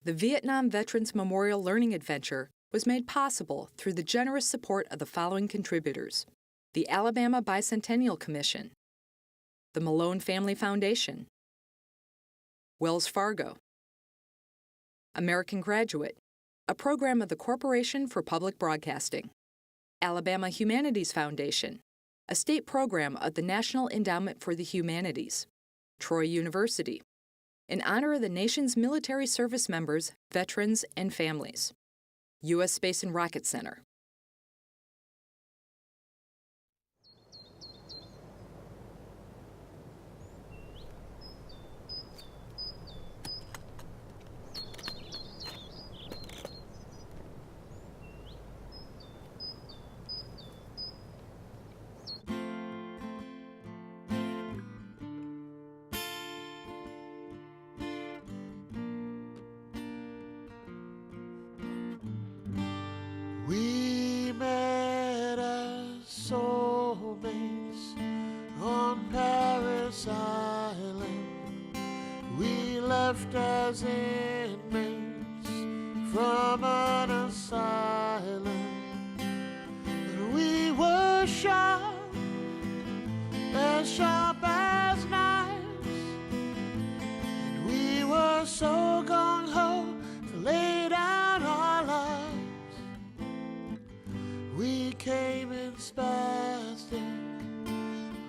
The Vietnam Veterans Memorial Learning Adventure was made possible through the generous support of the following contributors: the Alabama Bicentennial Commission, the Malone Family Foundation, Wells Fargo, American Graduate, a program of the Corporation for Public Broadcasting, Alabama Humanities Foundation, a state program of the National Endowment for the Humanities, Troy University, in honor of the nation's military service members, veterans, and families, U.S. Space and Rocket Center. We met as soulmates on Paris Island. We left as inmates from an asylum. And we were sharp as knives. And we were so gung-ho to lay down our lives. We came in spastic,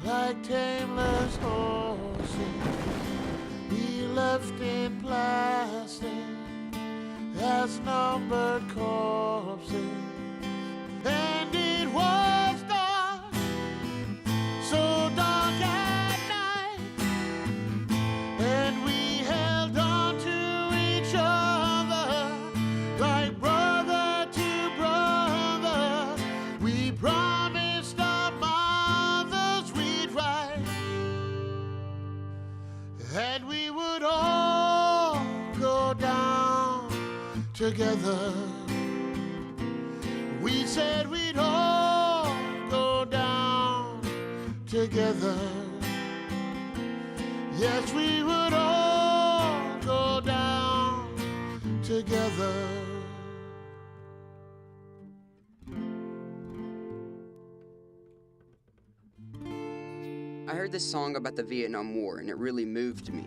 like tameless horses. We left in plastic, as numbered corpses. And it was dark, so dark at night. And we held on to each other like brother to brother. We promised our mothers we'd write, and we would all go down together. We said we'd all go down together. Yes, we would all go down together. I heard this song about the Vietnam War, and it really moved me.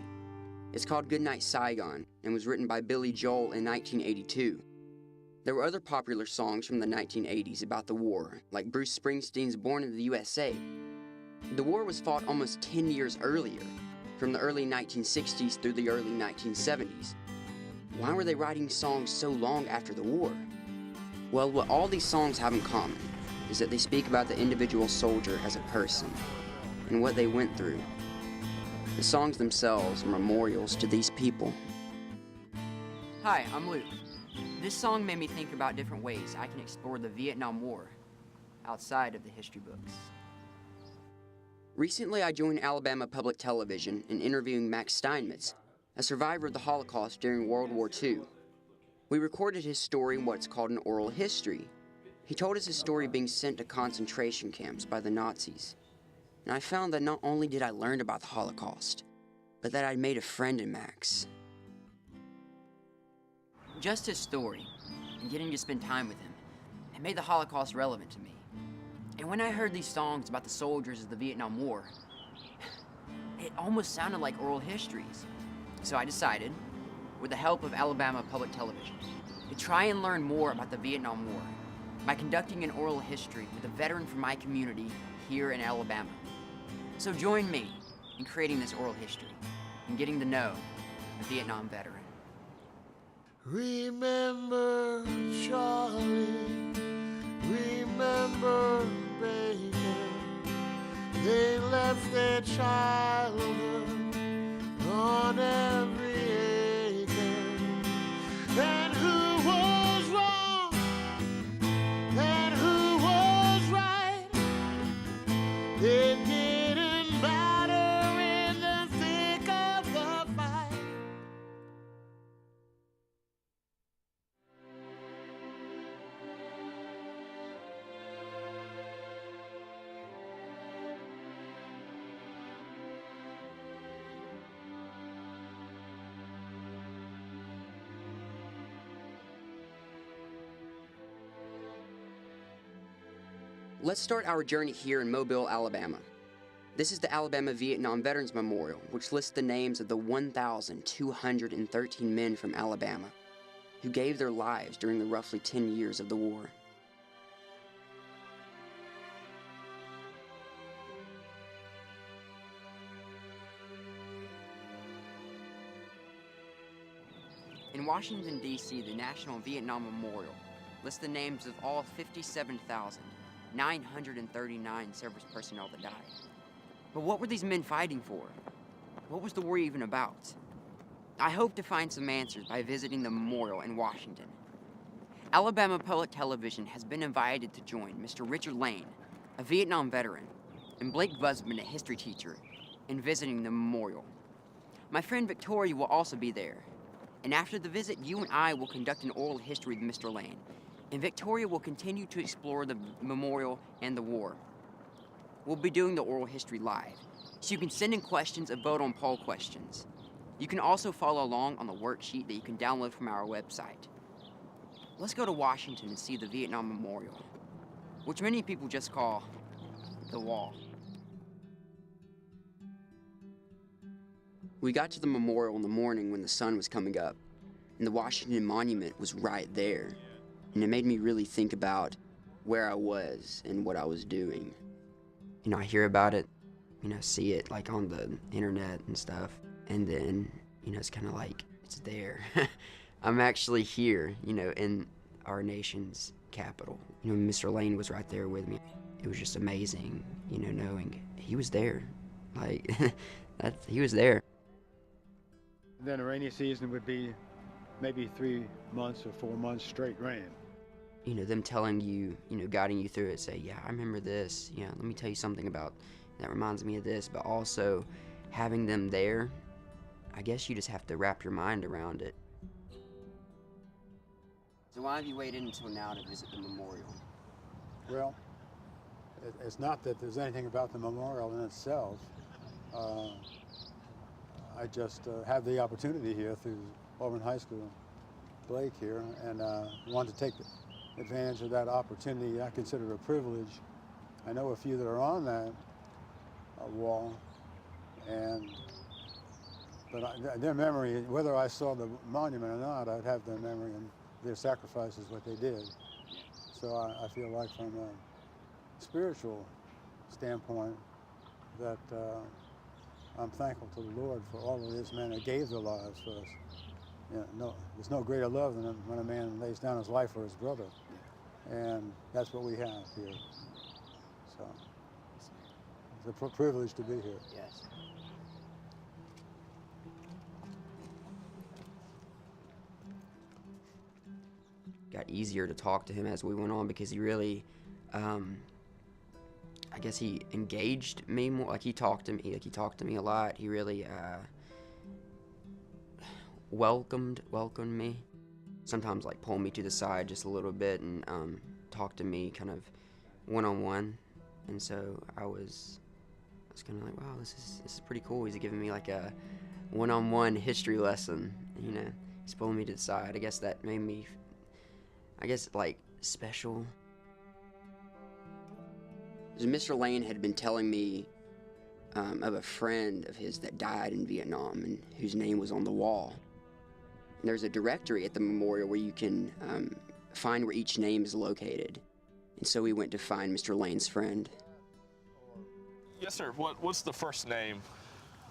It's called Goodnight Saigon, and was written by Billy Joel in 1982. There were other popular songs from the 1980s about the war, like Bruce Springsteen's Born in the USA. The war was fought almost 10 years earlier, from the early 1960s through the early 1970s. Why were they writing songs so long after the war? Well, what all these songs have in common is that they speak about the individual soldier as a person, and what they went through. The songs themselves are memorials to these people. Hi, I'm Luke. This song made me think about different ways I can explore the Vietnam War outside of the history books. Recently, I joined Alabama Public Television in interviewing Max Steinmetz, a survivor of the Holocaust during World War II. We recorded his story in what's called an oral history. He told us his story being sent to concentration camps by the Nazis. And I found that not only did I learn about the Holocaust, but that I'd made a friend in Max. Just his story, and getting to spend time with him, it made the Holocaust relevant to me. And when I heard these songs about the soldiers of the Vietnam War, it almost sounded like oral histories. So I decided, with the help of Alabama Public Television, to try and learn more about the Vietnam War by conducting an oral history with a veteran from my community here in Alabama. So join me in creating this oral history and getting to know a Vietnam veteran. Remember Charlie, remember Baker. They left their childhood on every acre. And who was wrong and who was right? It didn't matter in the thick of the fight. Let's start our journey here in Mobile, Alabama. This is the Alabama Vietnam Veterans Memorial, which lists the names of the 1,213 men from Alabama who gave their lives during the roughly 10 years of the war. In Washington, D.C., the National Vietnam Memorial lists the names of all 57,939 service personnel that died. But what were these men fighting for? What was the war even about? I hope to find some answers by visiting the memorial in Washington. Alabama Public Television has been invited to join Mr. Richard Lane, a Vietnam veteran, and Blake Busman, a history teacher, in visiting the memorial. My friend Victoria will also be there. And after the visit, you and I will conduct an oral history with Mr. Lane, and Victoria will continue to explore the memorial and the war. We'll be doing the oral history live, so you can send in questions and vote on poll questions. You can also follow along on the worksheet that you can download from our website. Let's go to Washington and see the Vietnam Memorial, which many people just call the Wall. We got to the memorial in the morning when the sun was coming up, and the Washington Monument was right there, and it made me really think about where I was and what I was doing. You know, I hear about it, see it like on the internet and stuff, and then, it's kind of like, it's there. I'm actually here, in our nation's capital. Mr. Lane was right there with me. It was just amazing, knowing he was there. Like, he was there. Then a rainy season would be maybe 3 months or 4 months straight rain. Them telling you, guiding you through it, say, yeah, I remember this. Yeah, let me tell you something about that reminds me of this. But also having them there, I guess you just have to wrap your mind around it. So why have you waited until now to visit the memorial? Well, it's not that there's anything about the memorial in itself. I just have the opportunity here through Auburn High School, Blake here, and wanted to take advantage of that opportunity. I consider it a privilege. I know a few that are on that wall, but their memory, whether I saw the monument or not, I'd have their memory and their sacrifices, what they did. So I feel like from a spiritual standpoint that I'm thankful to the Lord for all of these men that gave their lives for us. There's no greater love than when a man lays down his life for his brother. And that's what we have here. So it's a privilege to be here. Yes. Got easier to talk to him as we went on because he really, I guess he engaged me more. Like he talked to me a lot. He really welcomed me. Sometimes like pull me to the side just a little bit and talk to me kind of one-on-one. And so I was kind of like, wow, this is pretty cool. He's giving me like a one-on-one history lesson. He's pulling me to the side. I guess that made me, like special. Mr. Lane had been telling me of a friend of his that died in Vietnam and whose name was on the wall. And there's a directory at the memorial where you can find where each name is located. And so we went to find Mr. Lane's friend. Yes, sir. What's the first name?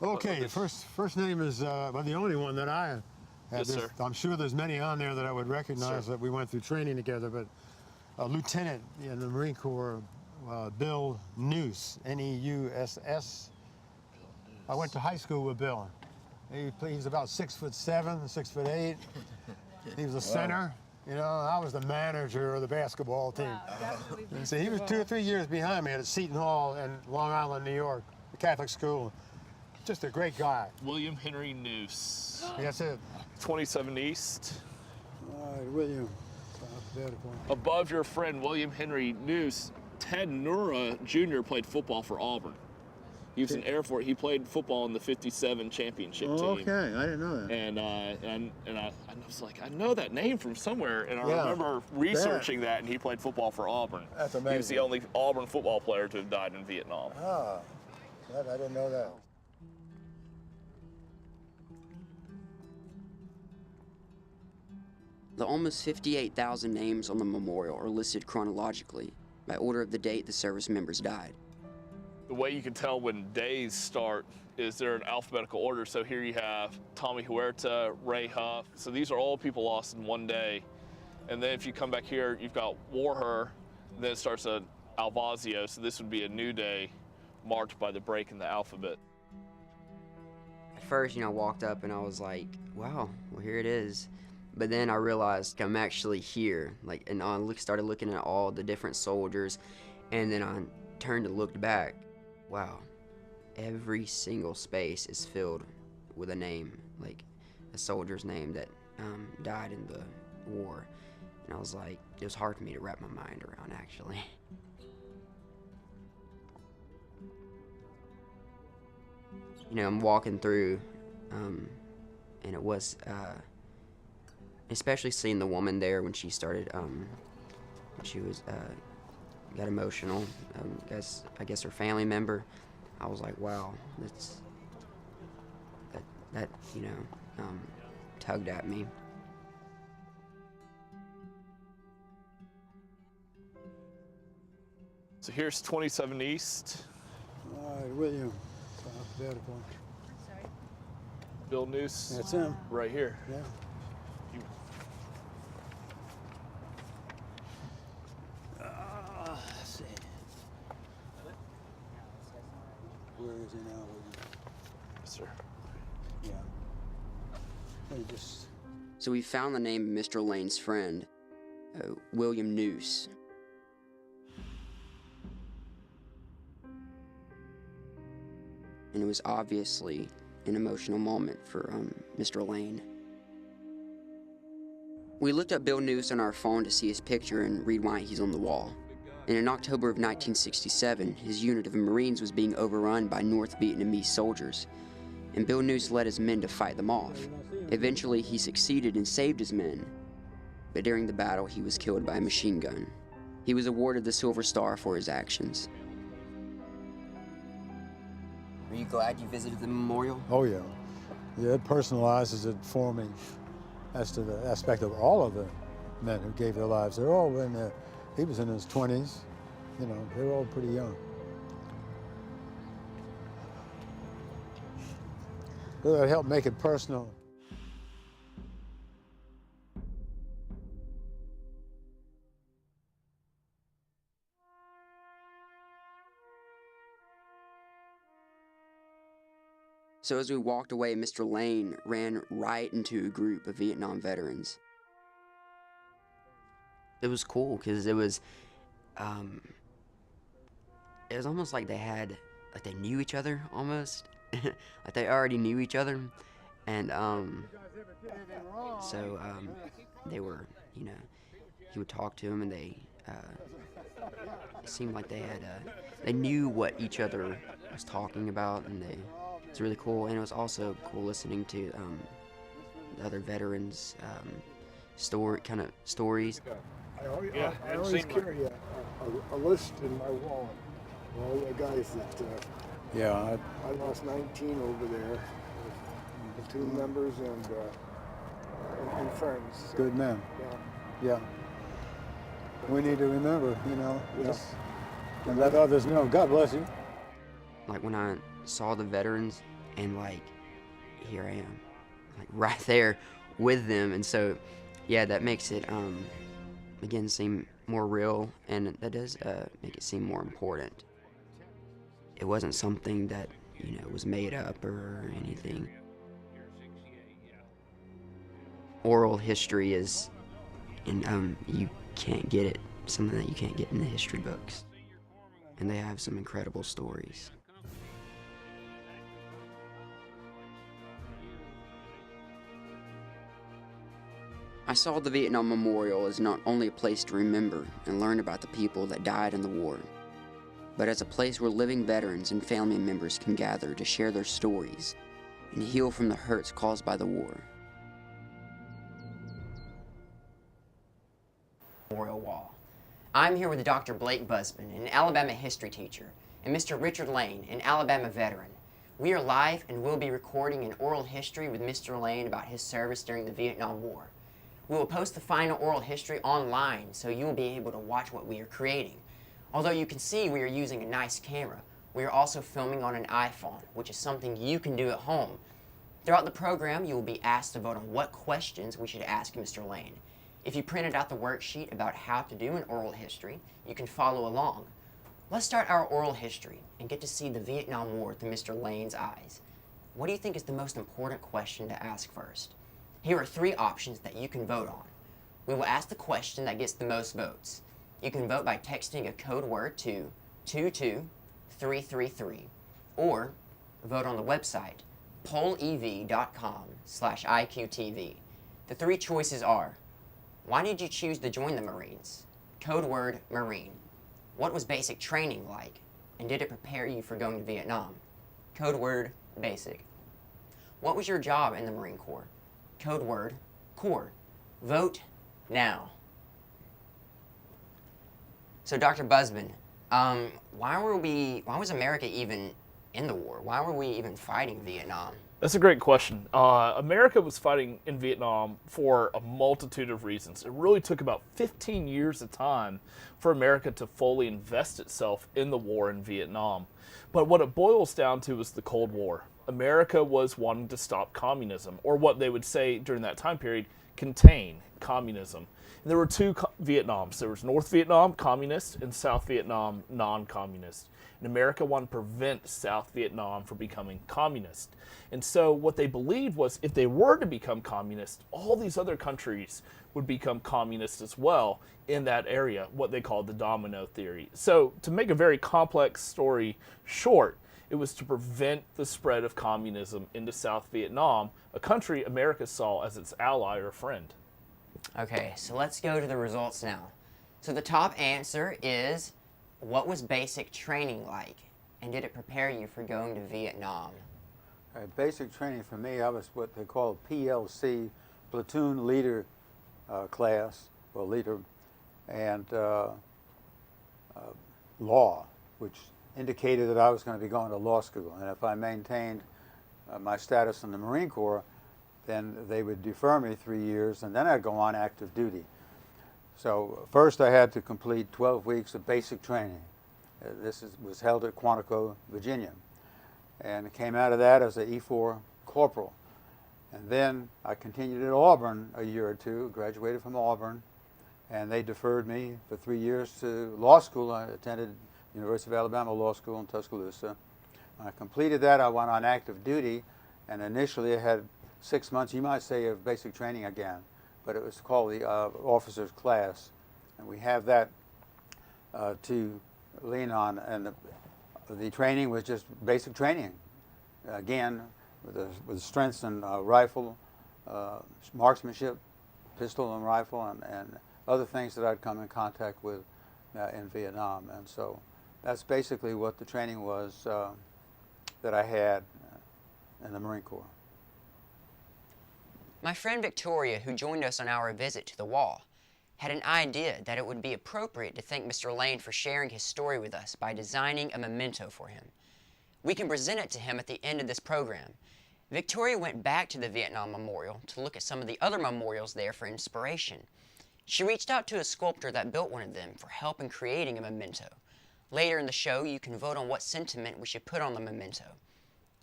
Okay, the first name is well, the only one that I have. Yes, sir. I'm sure there's many on there that I would recognize Sir. that we went through training together, but Lieutenant in the Marine Corps, Bill Neuss, N-E-U-S-S. I went to high school with Bill. He's about 6'7", 6'8". He was a center. I was the manager of the basketball team. Wow, And so he was 2 or 3 years behind me at Seton Hall in Long Island, New York, the Catholic school. Just a great guy. William Henry Neuss. That's it. 27 East. All right, William. Alphabetical. Above your friend William Henry Neuss, Ted Nura Jr. played football for Auburn. He was in Air Force. He played football in the '57 championship team. Okay, I didn't know that. And I was like, I know that name from somewhere, and I Yeah, remember researching that, and he played football for Auburn. That's He was amazing. the only Auburn football player to have died in Vietnam. Ah, I didn't know that. The almost 58,000 names on the memorial are listed chronologically, by order of the date the service members died. The way you can tell when days start is they're in alphabetical order. So here you have Tommy Huerta, Ray Huff. So these are all people lost in one day. And then if you come back here, you've got Warher, then it starts at Alvazio. So this would be a new day marked by the break in the alphabet. At first, I walked up and I was like, wow, well, here it is. But then I realized I'm actually here. And I started looking at all the different soldiers, and then I turned and looked back. Wow, every single space is filled with a name, like a soldier's name that died in the war. And I was like, it was hard for me to wrap my mind around, actually. I'm walking through, and it was, especially seeing the woman there when she started, she was, got emotional. I guess her family member. I was like, wow, that tugged at me. So here's 27 East. All right, William. It's alphabetical. Bill Noose. That's him. Right here. Yeah. Let's see. Where is he now, William? Yes, sir. Yeah. He just. So we found the name of Mr. Lane's friend, William Noose. And it was obviously an emotional moment for Mr. Lane. We looked up Bill Noose on our phone to see his picture and read why he's on the wall. And in October of 1967, his unit of Marines was being overrun by North Vietnamese soldiers, and Bill Noose led his men to fight them off. Eventually, he succeeded and saved his men, but during the battle, he was killed by a machine gun. He was awarded the Silver Star for his actions. Are you glad you visited the memorial? Oh, yeah. Yeah, it personalizes it for me as to the aspect of all of the men who gave their lives. They're all in their, he was in his 20s, they were all pretty young. So that helped make it personal. So as we walked away, Mr. Lane ran right into a group of Vietnam veterans. It was cool because it was almost like they knew each other almost, like they already knew each other, and so they were, he would talk to them, and it seemed like they knew what each other was talking about, and it's really cool. And it was also cool listening to the other veterans' stories. I always carry a list in my wallet of all the guys that Yeah, I lost 19 over there, platoon members and friends. So, good men. Yeah. We need to remember, Yes. and let others know. God bless you. Like when I saw the veterans, and here I am, right there with them, and so yeah, that makes it again seem more real, and that does make it seem more important. It wasn't something that was made up or anything. Oral history is, and you can't get it, something that you can't get in the history books, and they have some incredible stories. I saw the Vietnam Memorial as not only a place to remember and learn about the people that died in the war, but as a place where living veterans and family members can gather to share their stories and heal from the hurts caused by the war. Memorial Wall. I'm here with Dr. Blake Busman, an Alabama history teacher, and Mr. Richard Lane, an Alabama veteran. We are live and will be recording an oral history with Mr. Lane about his service during the Vietnam War. We will post the final oral history online so you will be able to watch what we are creating. Although you can see we are using a nice camera, we are also filming on an iPhone, which is something you can do at home. Throughout the program, you will be asked to vote on what questions we should ask Mr. Lane. If you printed out the worksheet about how to do an oral history, you can follow along. Let's start our oral history and get to see the Vietnam War through Mr. Lane's eyes. What do you think is the most important question to ask first? Here are 3 options that you can vote on. We will ask the question that gets the most votes. You can vote by texting a code word to 22333 or vote on the website pollev.com/IQTV. The 3 choices are: why did you choose to join the Marines? Code word Marine. What was basic training like? And did it prepare you for going to Vietnam? Code word basic. What was your job in the Marine Corps? Code word Corps. Vote now. So Dr. Busman, why was America even in the war? Why were we even fighting Vietnam? That's a great question. America was fighting in Vietnam for a multitude of reasons. It really took about 15 years of time for America to fully invest itself in the war in Vietnam. But what it boils down to is the Cold War. America was wanting to stop communism, or what they would say during that time period, contain communism. And there were 2 Vietnams. There was North Vietnam, communist, and South Vietnam, non-communist. And America wanted to prevent South Vietnam from becoming communist. And so what they believed was if they were to become communist, all these other countries would become communist as well in that area, what they called the domino theory. So to make a very complex story short, it was to prevent the spread of communism into South Vietnam, a country America saw as its ally or friend. Okay, so let's go to the results now. So the top answer is, what was basic training like? And did it prepare you for going to Vietnam? Basic training for me, I was what they call PLC, platoon leader class, or leader, and law, which indicated that I was going to be going to law school. And if I maintained my status in the Marine Corps, then they would defer me 3 years, and then I'd go on active duty. So first I had to complete 12 weeks of basic training. Was held at Quantico, Virginia. And came out of that as an E4 corporal. And then I continued at Auburn a year or 2, graduated from Auburn, and they deferred me for 3 years to law school. I attended University of Alabama Law School in Tuscaloosa. When I completed that, I went on active duty, and initially I had 6 months, you might say, of basic training again, but it was called the officer's class, and we have that to lean on, and the training was just basic training, again, with strengths in rifle, marksmanship, pistol and rifle, and other things that I'd come in contact with in Vietnam. And so that's basically what the training was that I had in the Marine Corps. My friend Victoria, who joined us on our visit to the wall, had an idea that it would be appropriate to thank Mr. Lane for sharing his story with us by designing a memento for him. We can present it to him at the end of this program. Victoria went back to the Vietnam Memorial to look at some of the other memorials there for inspiration. She reached out to a sculptor that built one of them for help in creating a memento. Later in the show, you can vote on what sentiment we should put on the memento.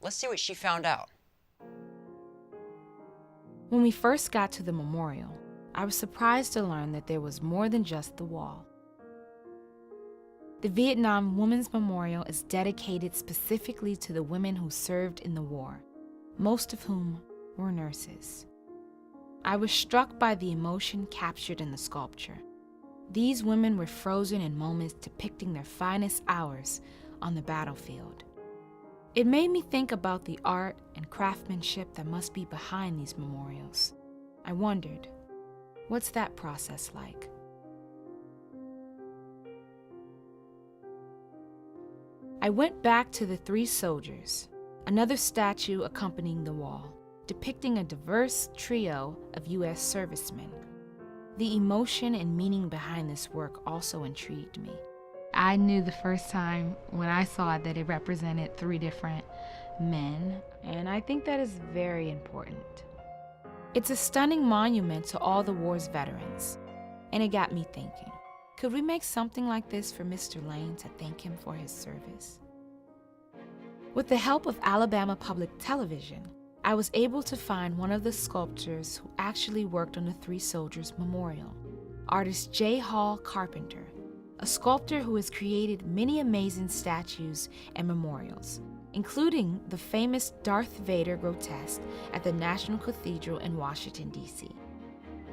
Let's see what she found out. When we first got to the memorial, I was surprised to learn that there was more than just the wall. The Vietnam Women's Memorial is dedicated specifically to the women who served in the war, most of whom were nurses. I was struck by the emotion captured in the sculpture. These women were frozen in moments depicting their finest hours on the battlefield. It made me think about the art and craftsmanship that must be behind these memorials. I wondered, what's that process like? I went back to the three soldiers, another statue accompanying the wall, depicting a diverse trio of U.S. servicemen. The emotion and meaning behind this work also intrigued me. I knew the first time when I saw it that it represented three different men, and I think that is very important. It's a stunning monument to all the war's veterans, and it got me thinking, could we make something like this for Mr. Lane to thank him for his service? With the help of Alabama Public Television, I was able to find one of the sculptors who actually worked on the Three Soldiers Memorial, artist J. Hall Carpenter, a sculptor who has created many amazing statues and memorials, including the famous Darth Vader grotesque at the National Cathedral in Washington, D.C.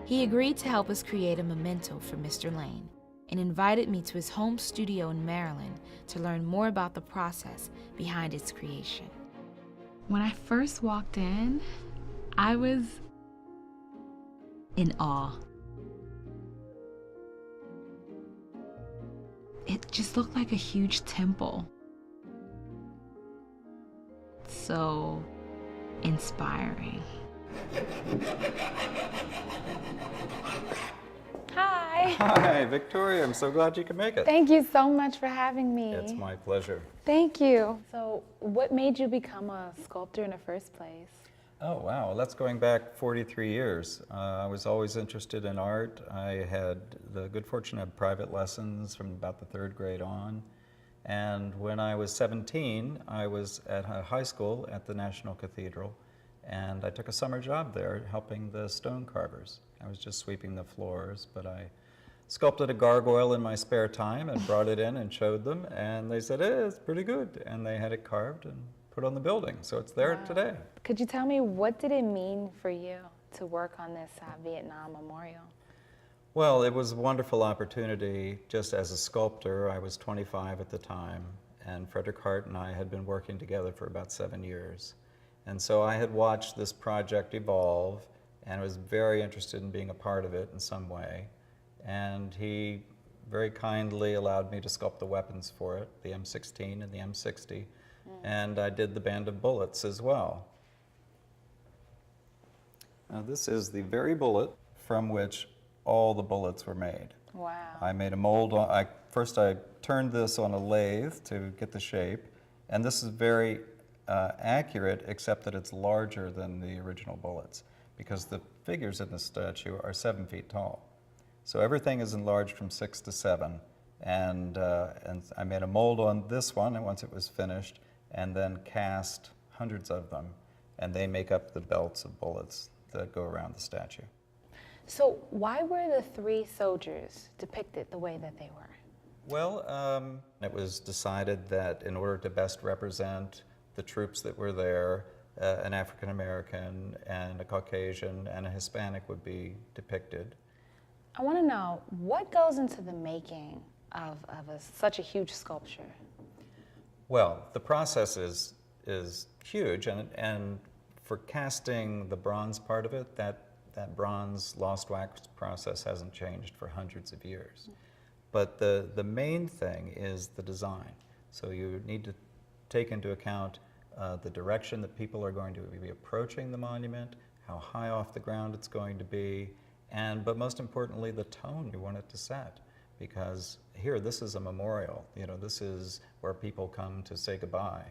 He agreed to help us create a memento for Mr. Lane and invited me to his home studio in Maryland to learn more about the process behind its creation. When I first walked in, I was in awe. It just looked like a huge temple. So inspiring. Hi. Hi, Victoria. I'm so glad you could make it. Thank you so much for having me. It's my pleasure. Thank you. So, what made you become a sculptor in the first place? Oh, wow. Well, that's going back 43 years. I was always interested in art. I had the good fortune to have private lessons from about the 3rd grade on. And when I was 17, I was at a high school at the National Cathedral, and I took a summer job there helping the stone carvers. I was just sweeping the floors, but I sculpted a gargoyle in my spare time and brought it in and showed them, and they said, it's pretty good. And they had it carved and put on the building, so it's there today. Could you tell me, what did it mean for you to work on this Vietnam Memorial? Well, it was a wonderful opportunity just as a sculptor. I was 25 at the time, and Frederick Hart and I had been working together for about 7 years. And so I had watched this project evolve and was very interested in being a part of it in some way. And he very kindly allowed me to sculpt the weapons for it, the M16 and the M60, and I did the band of bullets as well. Now this is the very bullet from which all the bullets were made. Wow. I made a mold. First I turned this on a lathe to get the shape, and this is very accurate, except that it's larger than the original bullets, because the figures in the statue are 7 feet tall. So everything is enlarged from 6 to 7, and I made a mold on this one, and once it was finished, and then cast hundreds of them, and they make up the belts of bullets that go around the statue. So why were the three soldiers depicted the way that they were? Well, it was decided that in order to best represent the troops that were there, an African American and a Caucasian and a Hispanic would be depicted. I want to know, what goes into the making of such a huge sculpture? Well, the process is huge, and for casting the bronze part of it, that bronze lost wax process hasn't changed for hundreds of years. But the main thing is the design. So you need to take into account the direction that people are going to be approaching the monument, how high off the ground it's going to be, but most importantly, the tone you want it to set. Because here, this is a memorial. You know, this is where people come to say goodbye.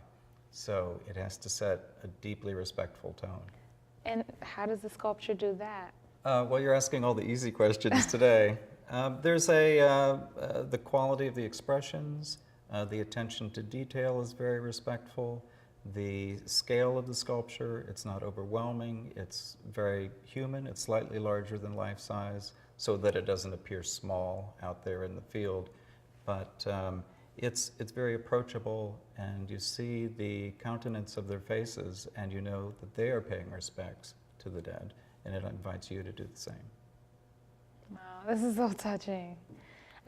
So it has to set a deeply respectful tone. And how does the sculpture do that? Well, you're asking all the easy questions today. There's the quality of the expressions, the attention to detail is very respectful. The scale of the sculpture, it's not overwhelming, it's very human, it's slightly larger than life size, so that it doesn't appear small out there in the field. But it's very approachable, and you see the countenance of their faces, and you know that they are paying respects to the dead, and it invites you to do the same. Wow, this is so touching.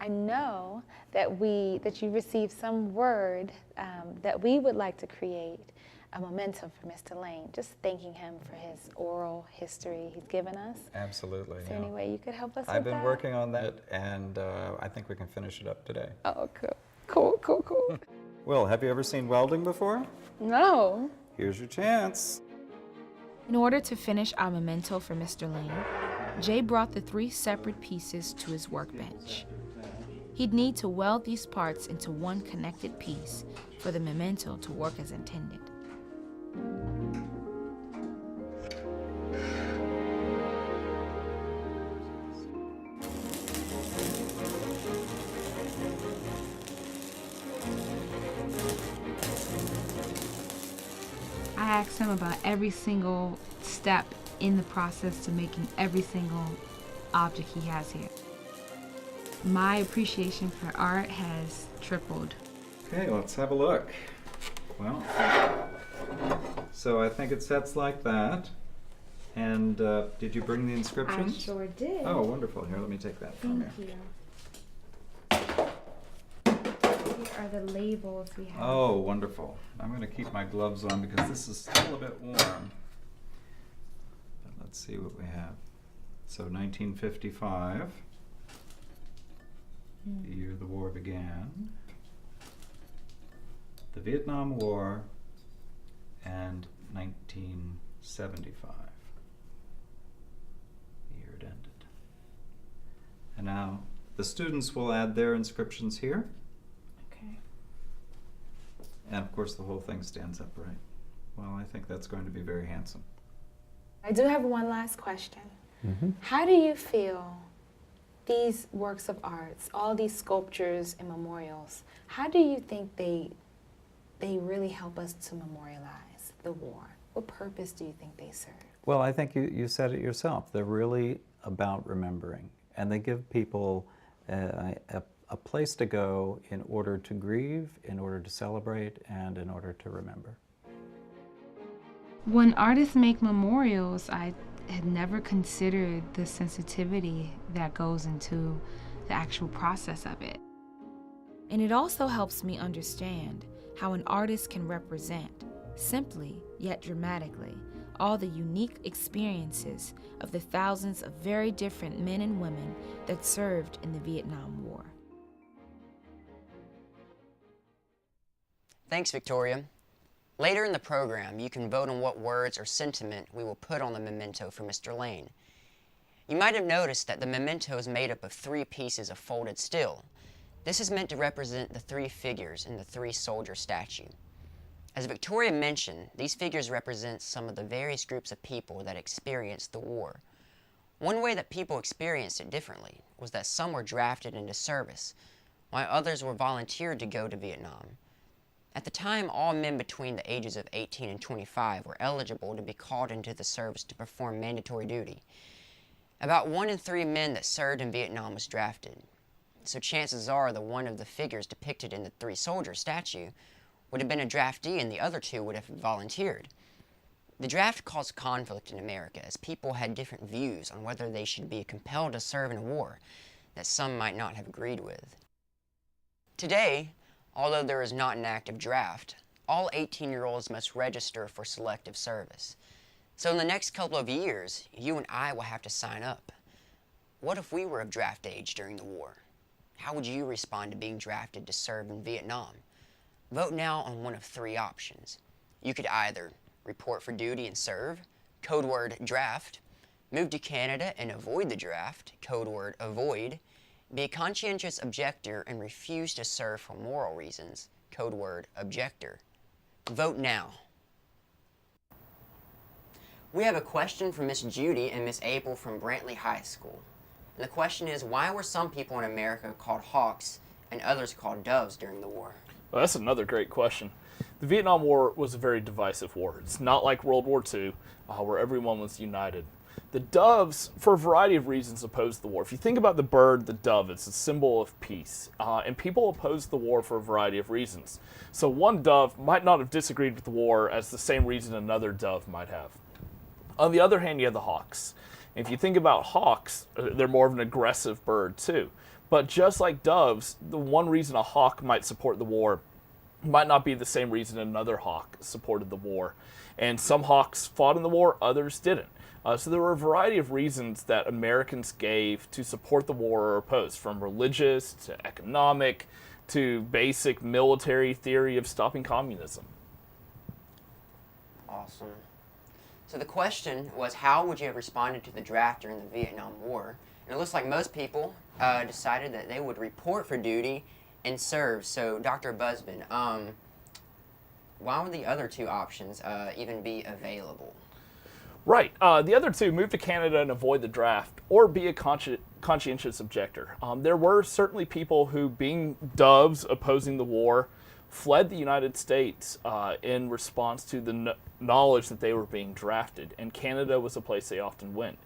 I know that you received some word that we would like to create a memento for Mr. Lane, just thanking him for his oral history he's given us. Absolutely. Is there any way you could help us with that? I've been working on that, and I think we can finish it up today. Oh, cool. Well, have you ever seen welding before? No. Here's your chance. In order to finish our memento for Mr. Lane, Jay brought the 3 separate pieces to his workbench. He'd need to weld these parts into one connected piece for the memento to work as intended. I asked him about every single step in the process to making every single object he has here. My appreciation for art has tripled. Okay, let's have a look. Well, so I think it sets like that. And did you bring the inscriptions? I sure did. Oh, wonderful. Here, let me take that from Thank you. you. Here are the labels we have. Oh, wonderful. I'm going to keep my gloves on because this is still a bit warm. But let's see what we have. So 1955, the year the war began, the Vietnam War, and 1975, the year it ended. And now the students will add their inscriptions here. Okay. And of course the whole thing stands upright. Well, I think that's going to be very handsome. I do have one last question. How do you feel these works of arts, all these sculptures and memorials, how do you think they really help us to memorialize the war? What purpose do you think they serve? Well, I think you said it yourself. They're really about remembering, and they give people a place to go in order to grieve, in order to celebrate, and in order to remember. When artists make memorials, I had never considered the sensitivity that goes into the actual process of it. And it also helps me understand how an artist can represent, simply yet dramatically, all the unique experiences of the thousands of very different men and women that served in the Vietnam War. Thanks, Victoria. Later in the program, you can vote on what words or sentiment we will put on the memento for Mr. Lane. You might have noticed that the memento is made up of 3 pieces of folded steel. This is meant to represent the 3 figures in the 3-soldier statue. As Victoria mentioned, these figures represent some of the various groups of people that experienced the war. One way that people experienced it differently was that some were drafted into service, while others were volunteered to go to Vietnam. At the time, all men between the ages of 18 and 25 were eligible to be called into the service to perform mandatory duty. About 1 in 3 men that served in Vietnam was drafted, so chances are that one of the figures depicted in the 3-soldier statue would have been a draftee and the other 2 would have volunteered. The draft caused conflict in America as people had different views on whether they should be compelled to serve in a war that some might not have agreed with. Today, although there is not an active draft, all 18-year-olds must register for selective service. So in the next couple of years, you and I will have to sign up. What if we were of draft age during the war? How would you respond to being drafted to serve in Vietnam? Vote now on one of 3 options. You could either report for duty and serve, code word draft, move to Canada and avoid the draft, code word avoid, be a conscientious objector and refuse to serve for moral reasons, code word objector. Vote now. We have a question from Miss Judy and Miss Abel from Brantley High School. And the question is, why were some people in America called hawks and others called doves during the war? Well, that's another great question. The Vietnam War was a very divisive war. It's not like World War II, where everyone was united. The doves, for a variety of reasons, opposed the war. If you think about the bird, the dove, it's a symbol of peace. And people opposed the war for a variety of reasons. So one dove might not have disagreed with the war as the same reason another dove might have. On the other hand, you have the hawks. If you think about hawks, they're more of an aggressive bird too. But just like doves, the one reason a hawk might support the war might not be the same reason another hawk supported the war. And some hawks fought in the war, others didn't. So there were a variety of reasons that Americans gave to support the war or oppose, from religious to economic, to basic military theory of stopping communism. Awesome. So the question was, how would you have responded to the draft during the Vietnam War? And it looks like most people decided that they would report for duty and serve. So Dr. Busbin, why would the other two options even be available? Right. The other two, move to Canada and avoid the draft, or be a conscientious objector. There were certainly people who, being doves opposing the war, fled the United States in response to the knowledge that they were being drafted, and Canada was a place they often went.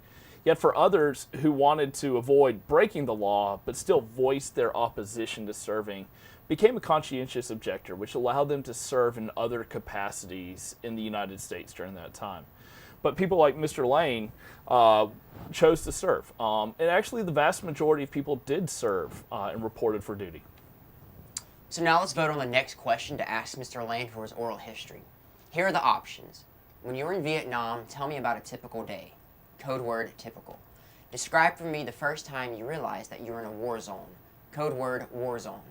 Yet for others who wanted to avoid breaking the law but still voiced their opposition to serving, became a conscientious objector, which allowed them to serve in other capacities in the United States during that time. But people like Mr. Lane chose to serve. And actually the vast majority of people did serve and reported for duty. So now let's vote on the next question to ask Mr. Lane for his oral history. Here are the options. When you were in Vietnam, tell me about a typical day. Code word, typical. Describe for me the first time you realized that you were in a war zone. Code word, war zone.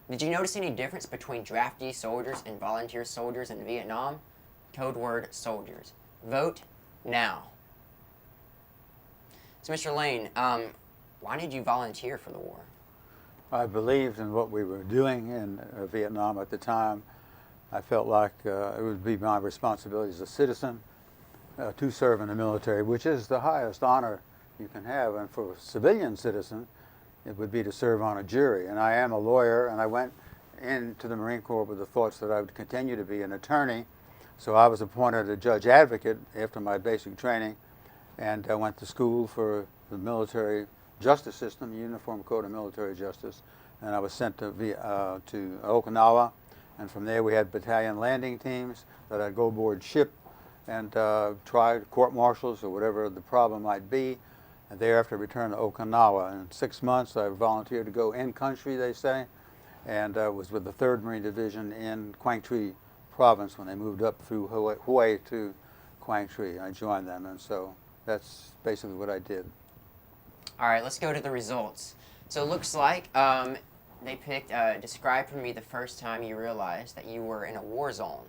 Did you notice any difference between draftee soldiers and volunteer soldiers in Vietnam? Code word, soldiers. Vote now. So Mr. Lane, why did you volunteer for the war? I believed in what we were doing in Vietnam at the time. I felt like it would be my responsibility as a citizen to serve in the military, which is the highest honor you can have. And for a civilian citizen, it would be to serve on a jury. And I am a lawyer, and I went into the Marine Corps with the thoughts that I would continue to be an attorney. So I was appointed a judge advocate after my basic training, and I went to school for the military justice system, Uniform Code of Military Justice, and I was sent to Okinawa, and from there we had battalion landing teams that I'd go aboard ship and try court-martials or whatever the problem might be, and thereafter return to Okinawa. In 6 months I volunteered to go in country, they say, and was with the 3rd Marine Division in Quang Tri province when they moved up through Hue to Quang Tri. I joined them, and so that's basically what I did. All right, let's go to the results. So it looks like they picked, describe for me the first time you realized that you were in a war zone.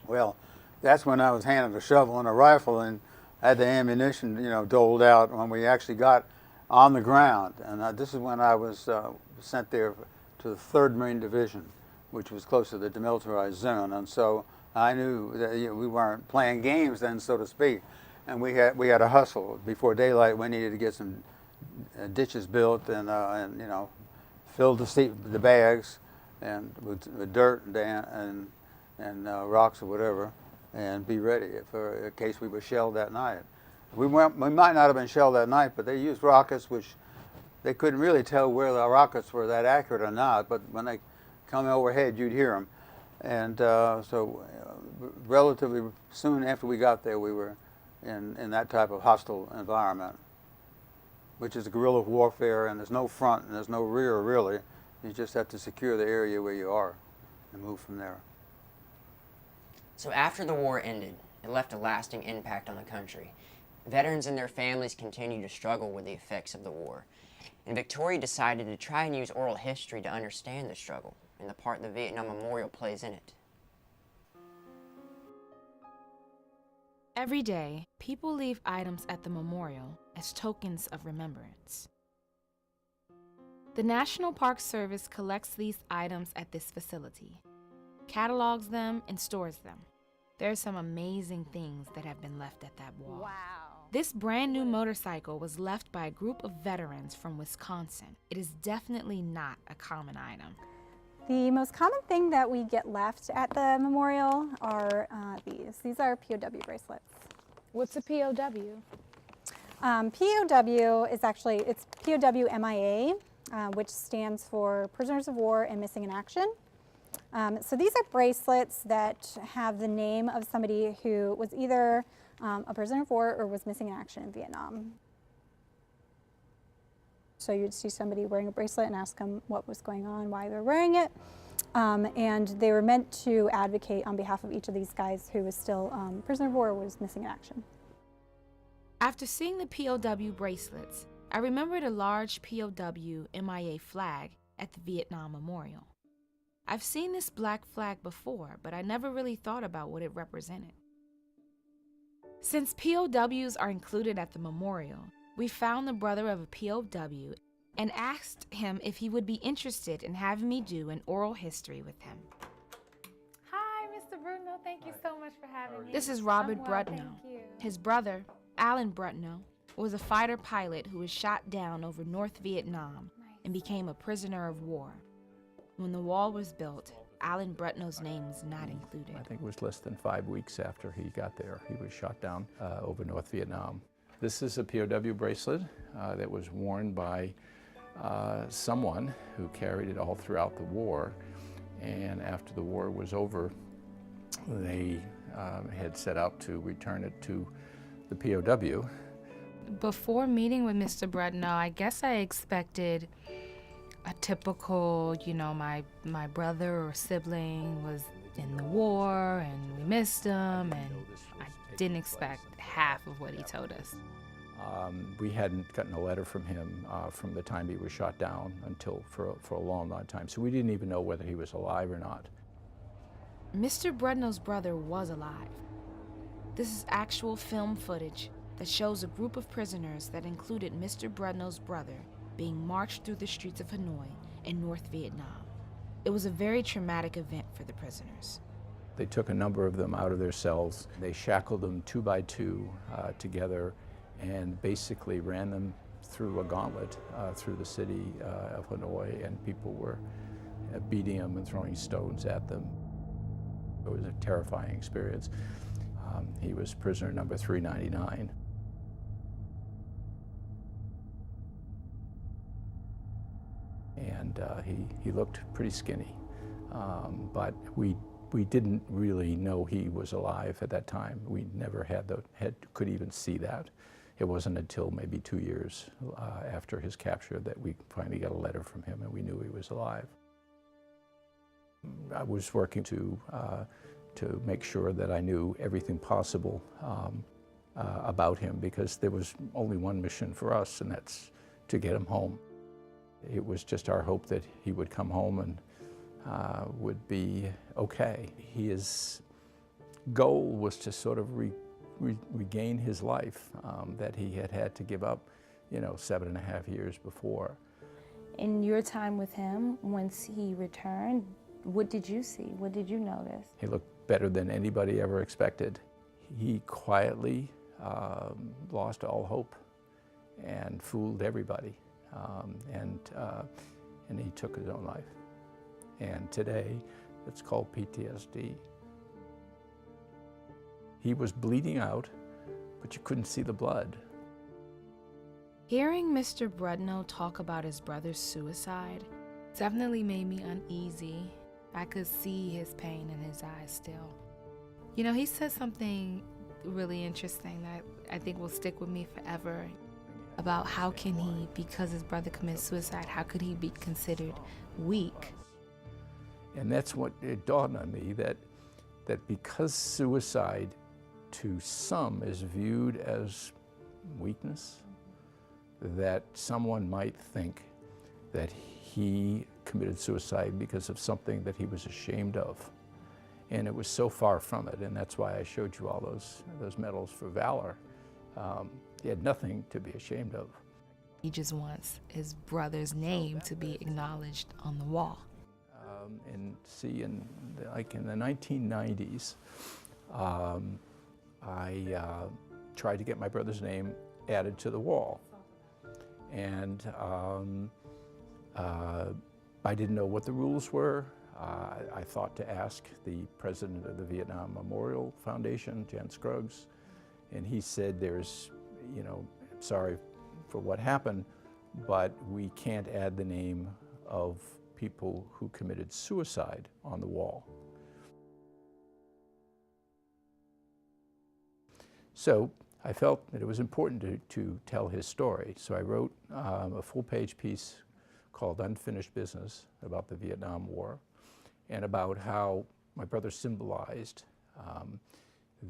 Well, that's when I was handed a shovel and a rifle and had the ammunition, doled out when we actually got on the ground. And this is when I was sent there to the 3rd Marine Division, which was close to the demilitarized zone. And so I knew that we weren't playing games then, so to speak. And we had a hustle. Before daylight, we needed to get some ditches built and fill the bags and with dirt and rocks or whatever, and be ready for in case we were shelled that night. We might not have been shelled that night, but they used rockets, which they couldn't really tell where the rockets were that accurate or not. But when they come overhead, you'd hear them. And so relatively soon after we got there, we were in that type of hostile environment, which is guerrilla warfare, and there's no front and there's no rear, really. You just have to secure the area where you are and move from there. So after the war ended, it left a lasting impact on the country. Veterans and their families continued to struggle with the effects of the war. And Victoria decided to try and use oral history to understand the struggle and the part the Vietnam Memorial plays in it. Every day, people leave items at the memorial as tokens of remembrance. The National Park Service collects these items at this facility, catalogs them, and stores them. There are some amazing things that have been left at that wall. Wow. This brand new motorcycle was left by a group of veterans from Wisconsin. It is definitely not a common item. The most common thing that we get left at the memorial are these. These are POW bracelets. What's a POW? POW is actually, it's POW MIA, which stands for Prisoners of War and Missing in Action. So these are bracelets that have the name of somebody who was either a prisoner of war or was missing in action in Vietnam. So you'd see somebody wearing a bracelet and ask them what was going on, why they're wearing it. And they were meant to advocate on behalf of each of these guys who was still prisoner of war or was missing in action. After seeing the POW bracelets, I remembered a large POW MIA flag at the Vietnam Memorial. I've seen this black flag before, but I never really thought about what it represented. Since POWs are included at the memorial, we found the brother of a POW and asked him if he would be interested in having me do an oral history with him. Hi, Mr. Bruno. Thank you so much for having me. This is Robert I'm well, Brutno. thank you. His brother, Alan Brutno, was a fighter pilot who was shot down over North Vietnam and became a prisoner of war. When the wall was built, Alan Brutno's name was not included. I think it was less than 5 weeks after he got there. He was shot down over North Vietnam. This is a POW bracelet that was worn by someone who carried it all throughout the war. And after the war was over, they had set out to return it to the POW. Before meeting with Mr. Brutno, I guess I expected a typical, my brother or sibling was in the war and we missed him, and I didn't expect half of what he told us. We hadn't gotten a letter from him from the time he was shot down until for a long, long time, so we didn't even know whether he was alive or not. Mr. Brutno's brother was alive. This is actual film footage that shows a group of prisoners that included Mr. Brutno's brother being marched through the streets of Hanoi in North Vietnam. It was a very traumatic event for the prisoners. They took a number of them out of their cells. They shackled them 2 by 2 together and basically ran them through a gauntlet through the city of Hanoi, and people were beating them and throwing stones at them. It was a terrifying experience. He was prisoner number 399. And he looked pretty skinny, but we didn't really know he was alive at that time. We never could even see that. It wasn't until maybe 2 years after his capture that we finally got a letter from him and we knew he was alive. I was working to make sure that I knew everything possible about him, because there was only one mission for us, and that's to get him home. It was just our hope that he would come home and would be okay. His goal was to sort of regain his life that he had to give up, 7.5 years before. In your time with him, once he returned, what did you see? What did you notice? He looked better than anybody ever expected. He quietly lost all hope and fooled everybody. And he took his own life. And today, it's called PTSD. He was bleeding out, but you couldn't see the blood. Hearing Mr. Brutno talk about his brother's suicide definitely made me uneasy. I could see his pain in his eyes still. He said something really interesting that I think will stick with me forever, about how can he, because his brother committed suicide, how could he be considered weak? And that's what it dawned on me, that because suicide to some is viewed as weakness, that someone might think that he committed suicide because of something that he was ashamed of. And it was so far from it, and that's why I showed you all those medals for valor. He had nothing to be ashamed of. He just wants his brother's name to be acknowledged on the wall. And see, in the 1990s, I tried to get my brother's name added to the wall. And I didn't know what the rules were. I thought to ask the president of the Vietnam Memorial Foundation, Jan Scruggs, and he said, sorry for what happened, but we can't add the name of people who committed suicide on the wall. So I felt that it was important to tell his story. So I wrote a full-page piece called Unfinished Business about the Vietnam War, and about how my brother symbolized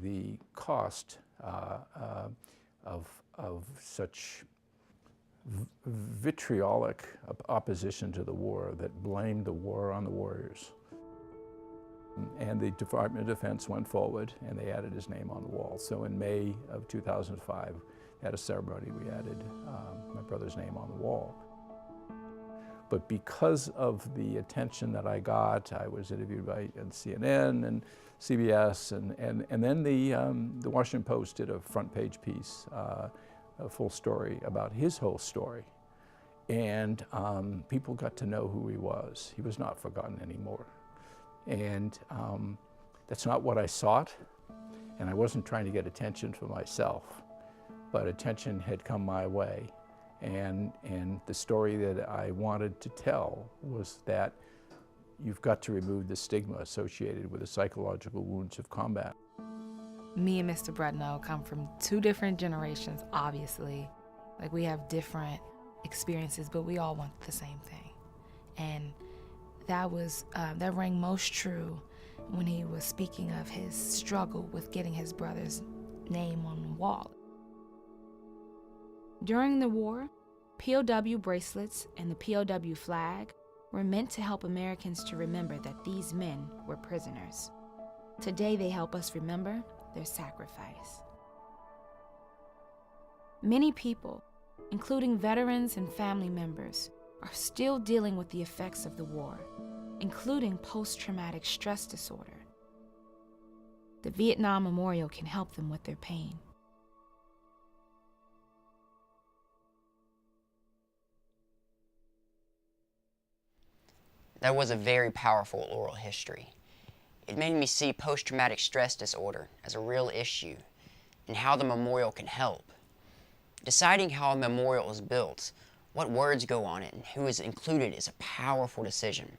the cost of such vitriolic opposition to the war that blamed the war on the warriors. And the Department of Defense went forward and they added his name on the wall. So in May of 2005, at a ceremony, we added my brother's name on the wall. But because of the attention that I got, I was interviewed by CNN and CBS, and then the Washington Post did a front page piece, a full story about his whole story. And people got to know who he was. He was not forgotten anymore. And that's not what I sought, and I wasn't trying to get attention for myself, but attention had come my way. And the story that I wanted to tell was that you've got to remove the stigma associated with the psychological wounds of combat. Me and Mr. Bretnow come from two different generations, obviously. Like, we have different experiences, but we all want the same thing. And that rang most true when he was speaking of his struggle with getting his brother's name on the wall. During the war, POW bracelets and the POW flag were meant to help Americans to remember that these men were prisoners. Today, they help us remember their sacrifice. Many people, including veterans and family members, are still dealing with the effects of the war, including post-traumatic stress disorder. The Vietnam Memorial can help them with their pain. That was a very powerful oral history. It made me see post-traumatic stress disorder as a real issue and how the memorial can help. Deciding how a memorial is built, what words go on it, and who is included is a powerful decision.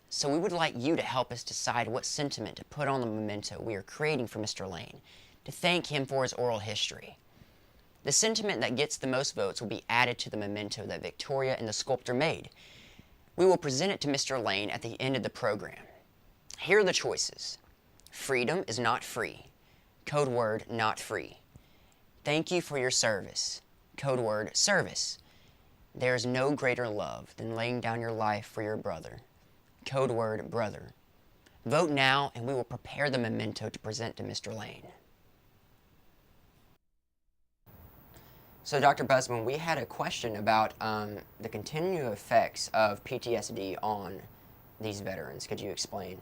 So we would like you to help us decide what sentiment to put on the memento we are creating for Mr. Lane, to thank him for his oral history. The sentiment that gets the most votes will be added to the memento that Victoria and the sculptor made. We will present it to Mr. Lane at the end of the program. Here are the choices. Freedom is not free. Code word, not free. Thank you for your service. Code word, service. There is no greater love than laying down your life for your brother. Code word, brother. Vote now and we will prepare the memento to present to Mr. Lane. So, Dr. Busman, we had a question about the continuing effects of PTSD on these veterans. Could you explain?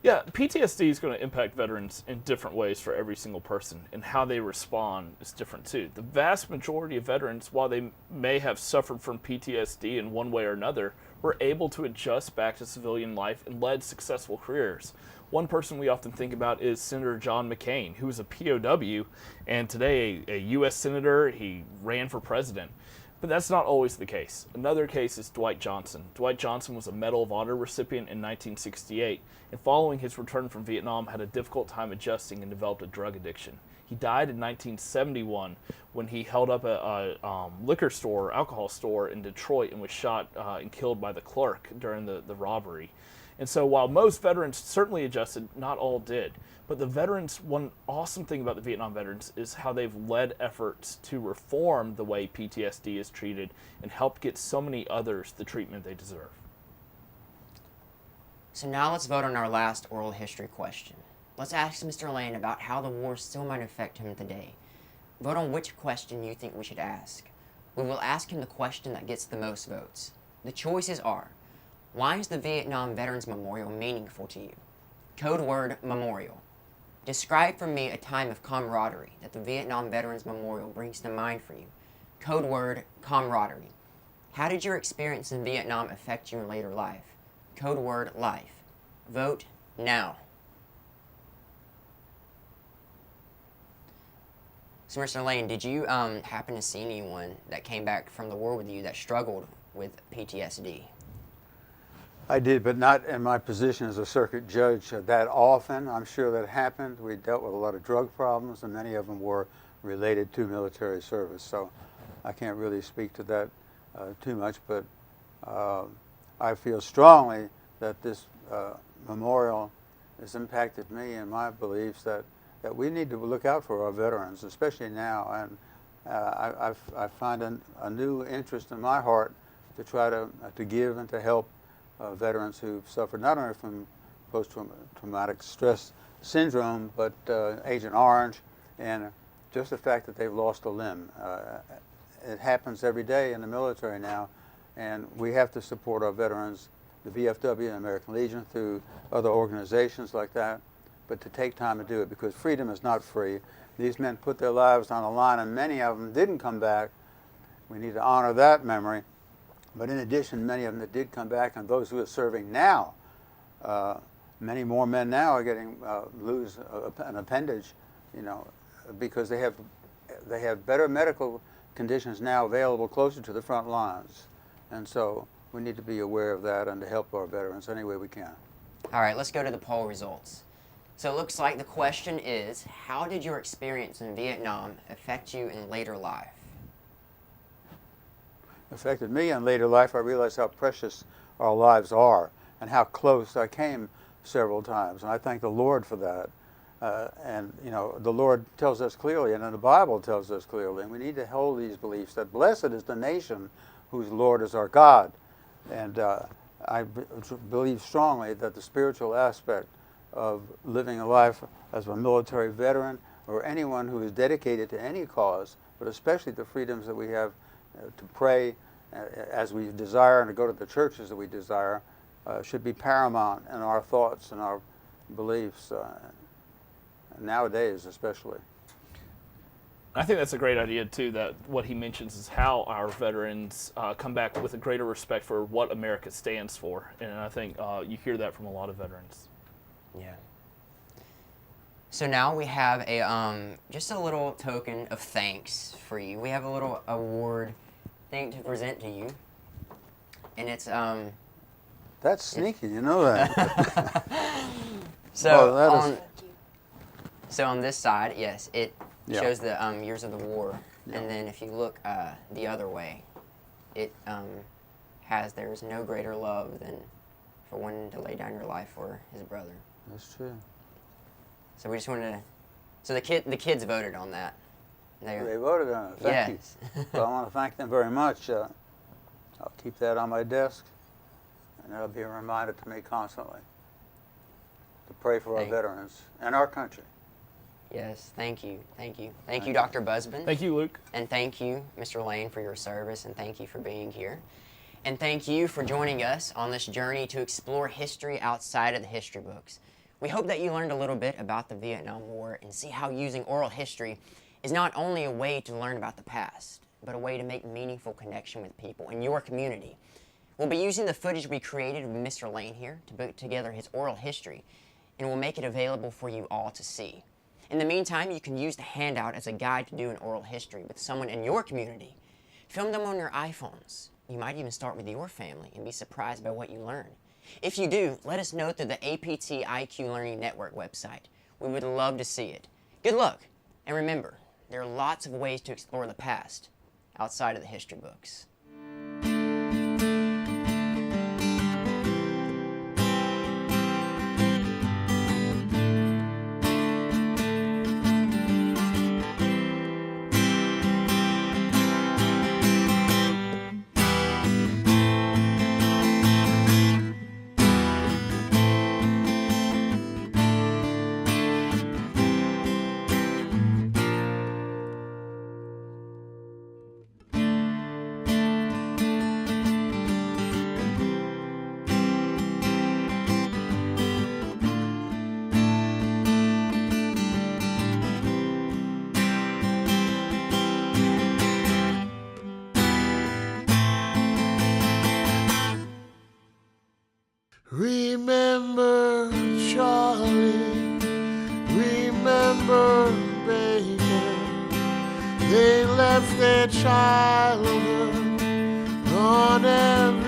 Yeah, PTSD is going to impact veterans in different ways for every single person, and how they respond is different too. The vast majority of veterans, while they may have suffered from PTSD in one way or another, were able to adjust back to civilian life and led successful careers. One person we often think about is Senator John McCain, who was a POW and today a U.S. Senator. He ran for president. But that's not always the case. Another case is Dwight Johnson. Dwight Johnson was a Medal of Honor recipient in 1968, and following his return from Vietnam had a difficult time adjusting and developed a drug addiction. He died in 1971 when he held up a liquor store, alcohol store in Detroit, and was shot and killed by the clerk during the robbery. And so while most veterans certainly adjusted, not all did. But the veterans, one awesome thing about the Vietnam veterans is how they've led efforts to reform the way PTSD is treated and helped get so many others the treatment they deserve. So now let's vote on our last oral history question. Let's ask Mr. Lane about how the war still might affect him today. Vote on which question you think we should ask. We will ask him the question that gets the most votes. The choices are: why is the Vietnam Veterans Memorial meaningful to you? Code word, memorial. Describe for me a time of camaraderie that the Vietnam Veterans Memorial brings to mind for you. Code word, camaraderie. How did your experience in Vietnam affect you in later life? Code word, life. Vote now. So, Mr. Lane, did you happen to see anyone that came back from the war with you that struggled with PTSD? I did, but not in my position as a circuit judge that often. I'm sure that happened. We dealt with a lot of drug problems, and many of them were related to military service. So I can't really speak to that too much, but I feel strongly that this memorial has impacted me in my beliefs that we need to look out for our veterans, especially now. And I find a new interest in my heart to try to give and to help veterans who've suffered not only from post-traumatic stress syndrome, but Agent Orange, and just the fact that they've lost a limb. It happens every day in the military now, and we have to support our veterans, the VFW and American Legion, through other organizations like that, but to take time to do it, because freedom is not free. These men put their lives on the line, and many of them didn't come back. We need to honor that memory. But in addition, many of them that did come back, and those who are serving now, many more men now are getting lose an appendage, you know, because they have better medical conditions now available closer to the front lines. And so we need to be aware of that and to help our veterans any way we can. All right, let's go to the poll results. So it looks like the question is, how did your experience in Vietnam affect you in later life? Affected me in later life. I realized how precious our lives are and how close I came several times. And I thank the Lord for that. And, you know, the Lord tells us clearly, and the Bible tells us clearly, and we need to hold these beliefs, that blessed is the nation whose Lord is our God. And I believe strongly that the spiritual aspect of living a life as a military veteran or anyone who is dedicated to any cause, but especially the freedoms that we have to pray as we desire and to go to the churches that we desire, should be paramount in our thoughts and our beliefs, nowadays especially. I think that's a great idea too, that what he mentions is how our veterans come back with a greater respect for what America stands for. And I think you hear that from a lot of veterans. Yeah. So now we have a just a little token of thanks for you. We have a little award thing to present to you, and it's That's sneaky, you know that. So so on this side, yes, it Yeah. shows the years of the war, Yeah. and then if you look the other way, it has "There is no greater love than for one to lay down your life for his brother." That's true. So we just wanted to. So the kids voted on that. They voted on it. Thank you. Well, I want to thank them very much. I'll keep that on my desk, and that'll be a reminder to me constantly to pray for our veterans and our country. Yes, thank you, thank you. Thank you, Dr. Busbin. Thank you, Luke. And thank you, Mr. Lane, for your service, and thank you for being here. And thank you for joining us on this journey to explore history outside of the history books. We hope that you learned a little bit about the Vietnam War and see how using oral history is not only a way to learn about the past, but a way to make meaningful connection with people in your community. We'll be using the footage we created with Mr. Lane here to put together his oral history, and we'll make it available for you all to see. In the meantime, you can use the handout as a guide to do an oral history with someone in your community. Film them on your iPhones. You might even start with your family and be surprised by what you learn. If you do, let us know through the APT IQ Learning Network website. We would love to see it. Good luck, and remember, there are lots of ways to explore the past outside of the history books. Remember Charlie, remember Baker. They left their childhood on every